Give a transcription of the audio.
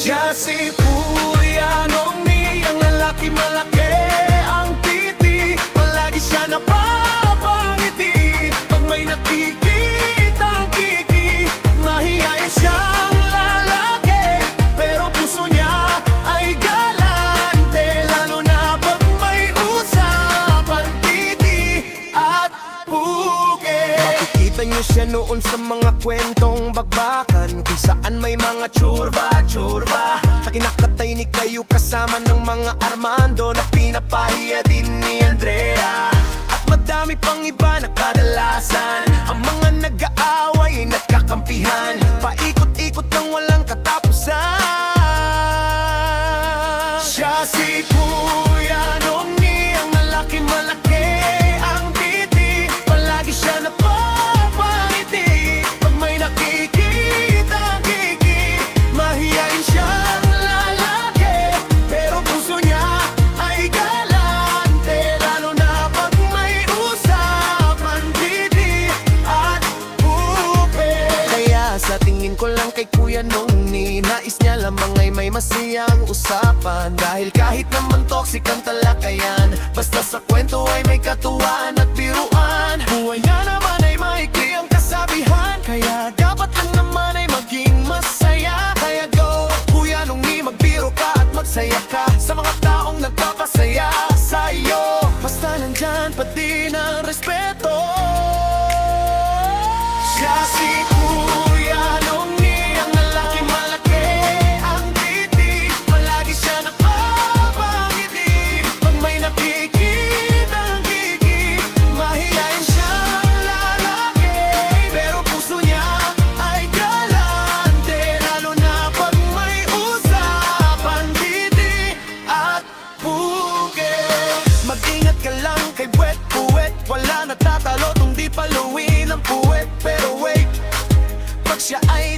Siya si Kuya Nongni, ang lalaki malaki ang titi. Palagi siya napapangiti pag may nakikitang kiki. Mahihain siyang lalaki, pero puso niya ay galante, lalo na pag may usapan titi at puke. Makikita niyo siya noon sa mga kwentong bakbakan, kung saan may mga tsurba na kinakatay ni kayo kasama ng mga Armando na pinapahiya din ni Andrea. At madami pang iba na kadalasan ang mga nag-aaway ay nagkakampihan, paikot-ikot ng walang katapusan. Siya si Kuya Nongni, ang lalaki malaki ang titi. Palagi siya napapangiti pag may nakikita kiki. Mahihain siyang lalaki, pero puso niya ay galante, lalo na pag may usapan titi at pupe. Kaya sa tingin ko lang kay Kuya Nongni, nais niya lamang ay may masiyang usapan. Dahil kahit naman toxic ang talakayan, basta sa kwento ay may katuwaan at biruan. Buhay nga naman ay maikli ang kasabihan, kaya dapat lang naman ay maging masaya. Kaya go, Kuya Nongni, magbiro ka at magsaya ka sa mga taong nagpapasaya sa'yo. Basta nandyan pa din ang respeto. Siya si Kuya Nongni, ang lalaki malaki ang titi. Palagi siya napapangiti pag may nakikitang kiki. Mahihain siyang lalaki, pero puso niya ay galante, lalo na pag may usapan titi at puke. Mag-ingat ka lang kay Buwet-Buwet, wala natatalo kung di paluin ang puwet. Pero wait, pag siya ay